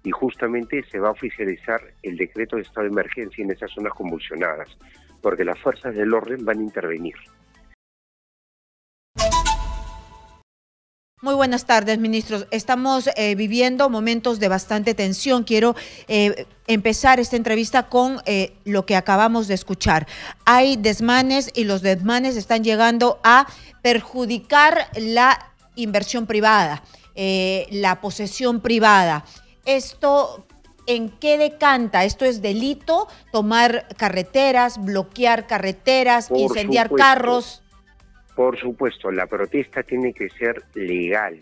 y justamente se va a oficializar el decreto de estado de emergencia en esas zonas convulsionadas, porque las fuerzas del orden van a intervenir. Muy buenas tardes, ministros. Estamos viviendo momentos de bastante tensión. Quiero empezar esta entrevista con lo que acabamos de escuchar. Hay desmanes y los desmanes están llegando a perjudicar la inversión privada, la posesión privada. Esto, ¿en qué decanta? ¿Esto es delito? ¿Tomar carreteras, bloquear carreteras, incendiar carros? Por supuesto, la protesta tiene que ser legal.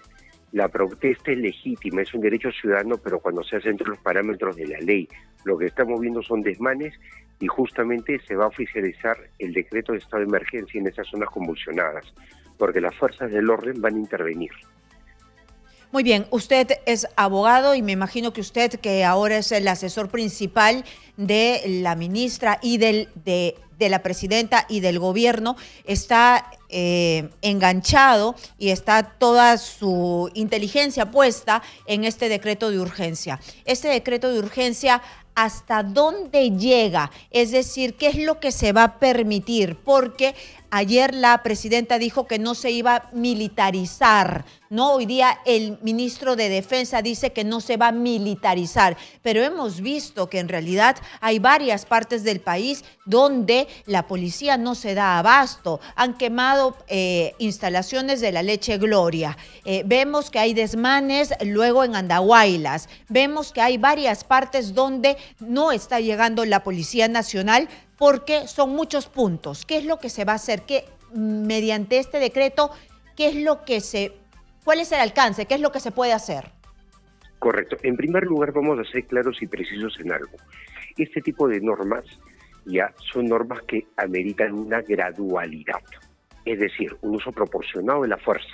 La protesta es legítima, es un derecho ciudadano, pero cuando se hace entre los parámetros de la ley. Lo que estamos viendo son desmanes y justamente se va a oficializar el decreto de estado de emergencia en esas zonas convulsionadas, porque las fuerzas del orden van a intervenir. Muy bien, usted es abogado y me imagino que usted, que ahora es el asesor principal de la ministra y de la presidenta y del gobierno, está enganchado y está toda su inteligencia puesta en este decreto de urgencia. Este decreto de urgencia, ¿hasta dónde llega? Es decir, ¿qué es lo que se va a permitir? Porque ayer la presidenta dijo que no se iba a militarizar, ¿no? Hoy día el ministro de Defensa dice que no se va a militarizar, pero hemos visto que en realidad hay varias partes del país donde la policía no se da abasto. Han quemado instalaciones de la Leche Gloria. Vemos que hay desmanes luego en Andahuaylas. Vemos que hay varias partes donde no está llegando la Policía Nacional porque son muchos puntos. ¿Qué es lo que se va a hacer? ¿Qué, mediante este decreto, cuál es el alcance? ¿Qué es lo que se puede hacer? Correcto. En primer lugar, vamos a ser claros y precisos en algo. Este tipo de normas ya son normas que ameritan una gradualidad, es decir, un uso proporcionado de la fuerza.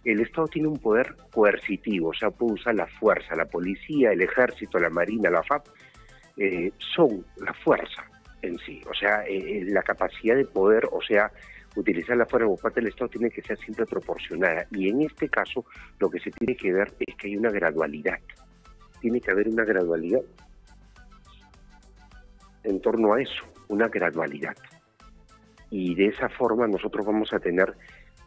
El Estado tiene un poder coercitivo, o sea, puede usar la fuerza. La policía, el ejército, la marina, la FAP, son la fuerza en sí. O sea, la capacidad de poder, o sea, utilizar la fuerza por parte del Estado tiene que ser siempre proporcionada. Y en este caso, lo que se tiene que ver es que hay una gradualidad. Tiene que haber una gradualidad en torno a eso, una gradualidad. Y de esa forma nosotros vamos a tener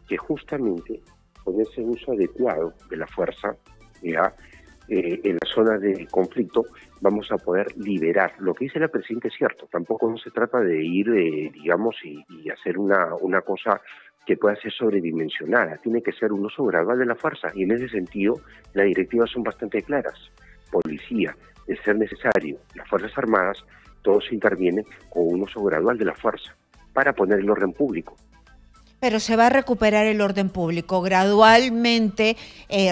que justamente con ese uso adecuado de la fuerza, ya, en la zona de conflicto, vamos a poder liberar. Lo que dice la presidenta es cierto, tampoco no se trata de ir, digamos, y hacer una cosa que pueda ser sobredimensionada. Tiene que ser un uso gradual de la fuerza, y en ese sentido las directivas son bastante claras. Policía, de ser necesario, las Fuerzas Armadas, todos intervienen con un uso gradual de la fuerza para poner el orden público. Pero se va a recuperar el orden público gradualmente,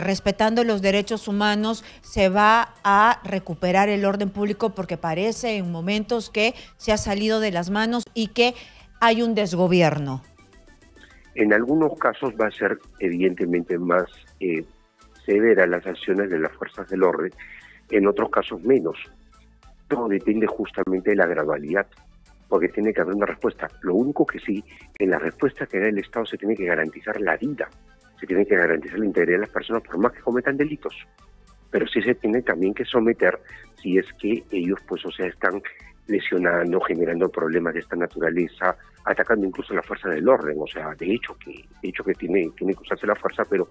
respetando los derechos humanos, se va a recuperar el orden público, porque parece en momentos que se ha salido de las manos y que hay un desgobierno. En algunos casos va a ser evidentemente más severa las acciones de las fuerzas del orden, en otros casos menos. Todo depende justamente de la gradualidad, porque tiene que haber una respuesta. Lo único que sí, en la respuesta que da el Estado se tiene que garantizar la vida, se tiene que garantizar la integridad de las personas por más que cometan delitos, pero sí se tiene también que someter si es que ellos, pues, o sea, están lesionando, generando problemas de esta naturaleza, atacando incluso la fuerza del orden. O sea, de hecho que tiene que usarse la fuerza, pero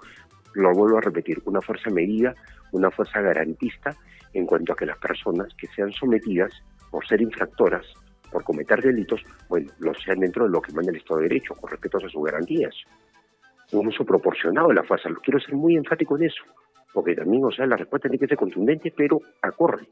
lo vuelvo a repetir, una fuerza medida, una fuerza garantista en cuanto a que las personas que sean sometidas por ser infractoras, por cometer delitos, bueno, lo sean dentro de lo que manda el Estado de Derecho, con respecto a sus garantías. Un uso proporcionado de la fuerza. Quiero ser muy enfático en eso, porque también, o sea, la respuesta tiene que ser contundente, pero acorde.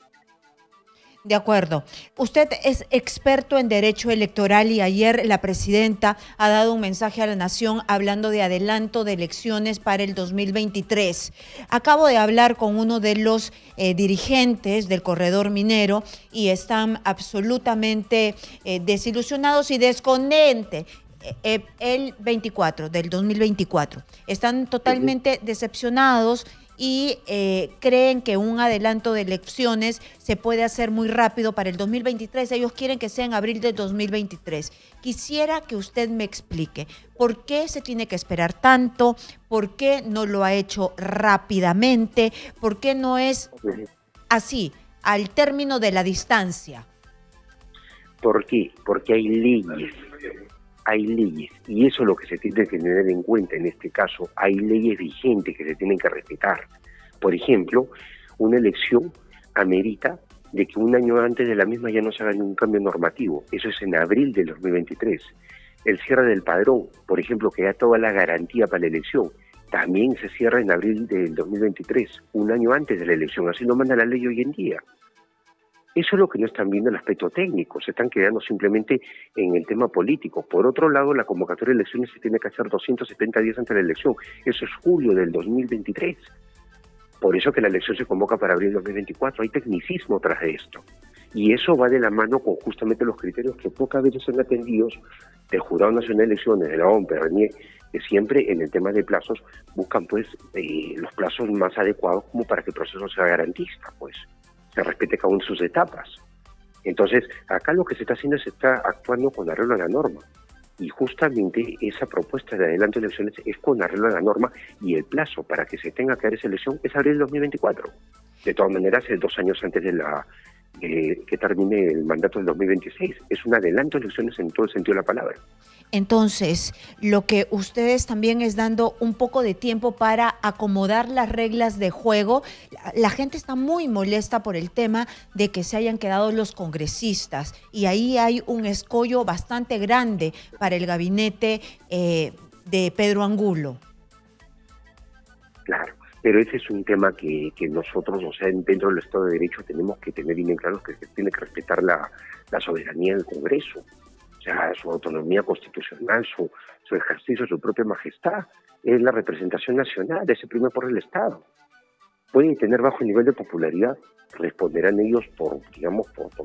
De acuerdo. Usted es experto en derecho electoral y ayer la presidenta ha dado un mensaje a la nación hablando de adelanto de elecciones para el 2023. Acabo de hablar con uno de los dirigentes del corredor minero y están absolutamente desilusionados y descontentes. El 24 del 2024. Están totalmente decepcionados y creen que un adelanto de elecciones se puede hacer muy rápido para el 2023. Ellos quieren que sea en abril del 2023. Quisiera que usted me explique por qué se tiene que esperar tanto, por qué no lo ha hecho rápidamente, por qué no es así, al término de la distancia? ¿Por qué? Porque hay leyes, y eso es lo que se tiene que tener en cuenta en este caso. Hay leyes vigentes que se tienen que respetar. Por ejemplo, una elección amerita de que un año antes de la misma ya no se haga ningún cambio normativo. Eso es en abril del 2023. El cierre del padrón, por ejemplo, que da toda la garantía para la elección, también se cierra en abril del 2023, un año antes de la elección. Así lo manda la ley hoy en día. Eso es lo que no están viendo el aspecto técnico, se están quedando simplemente en el tema político. Por otro lado, la convocatoria de elecciones se tiene que hacer 270 días antes de la elección. Eso es julio del 2023. Por eso que la elección se convoca para abril del 2024. Hay tecnicismo tras de esto. Y eso va de la mano con justamente los criterios que pocas veces son atendidos del Jurado Nacional de Elecciones, de la OMP, que siempre en el tema de plazos buscan pues los plazos más adecuados como para que el proceso sea garantista, pues se respete cada una de sus etapas. Entonces, acá lo que se está haciendo es se está actuando con arreglo a la norma. Y justamente esa propuesta de adelanto de elecciones es con arreglo a la norma, y el plazo para que se tenga que dar esa elección es abril del 2024. De todas maneras, es 2 años antes de que termine el mandato del 2026. Es un adelanto de elecciones en todo el sentido de la palabra. Entonces, lo que ustedes también es dando un poco de tiempo para acomodar las reglas de juego. La gente está muy molesta por el tema de que se hayan quedado los congresistas, y ahí hay un escollo bastante grande para el gabinete de Pedro Angulo. Claro, pero ese es un tema que nosotros, o sea, dentro del Estado de Derecho tenemos que tener bien claro que se tiene que respetar la soberanía del Congreso. O sea, su autonomía constitucional, su ejercicio, su propia majestad, es la representación nacional, es el primer poder del Estado. Puede tener bajo nivel de popularidad, responderán ellos por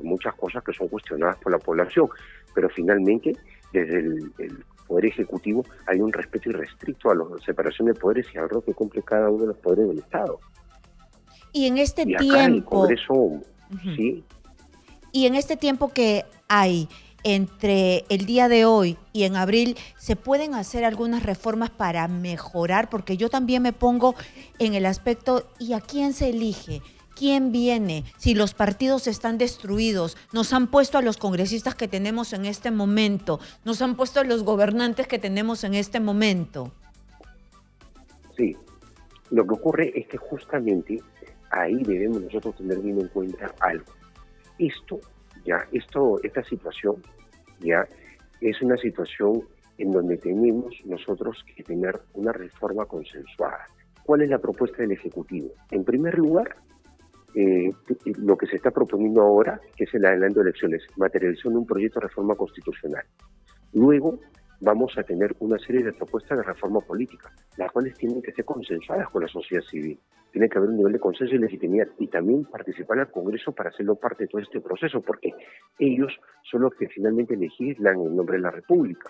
muchas cosas que son cuestionadas por la población, pero finalmente, desde el Poder Ejecutivo hay un respeto irrestricto a la separación de poderes y al rol que cumple cada uno de los poderes del Estado. Y en este y acá tiempo... el Congreso, sí. Y en este tiempo que hay entre el día de hoy y en abril, ¿se pueden hacer algunas reformas para mejorar? Porque yo también me pongo en el aspecto, ¿y a quién se elige? ¿Quién viene? Si los partidos están destruidos, nos han puesto a los congresistas que tenemos en este momento, nos han puesto a los gobernantes que tenemos en este momento. Sí, lo que ocurre es que justamente ahí debemos nosotros tener bien en cuenta algo. Esta situación ya es una situación en donde tenemos nosotros que tener una reforma consensuada. ¿Cuál es la propuesta del Ejecutivo? En primer lugar, lo que se está proponiendo ahora, que es el adelanto de elecciones, materialización de un proyecto de reforma constitucional. Luego vamos a tener una serie de propuestas de reforma política, las cuales tienen que ser consensuadas con la sociedad civil. Tiene que haber un nivel de consenso y legitimidad, y también participar al Congreso para hacerlo parte de todo este proceso, porque ellos son los que finalmente legislan en nombre de la República.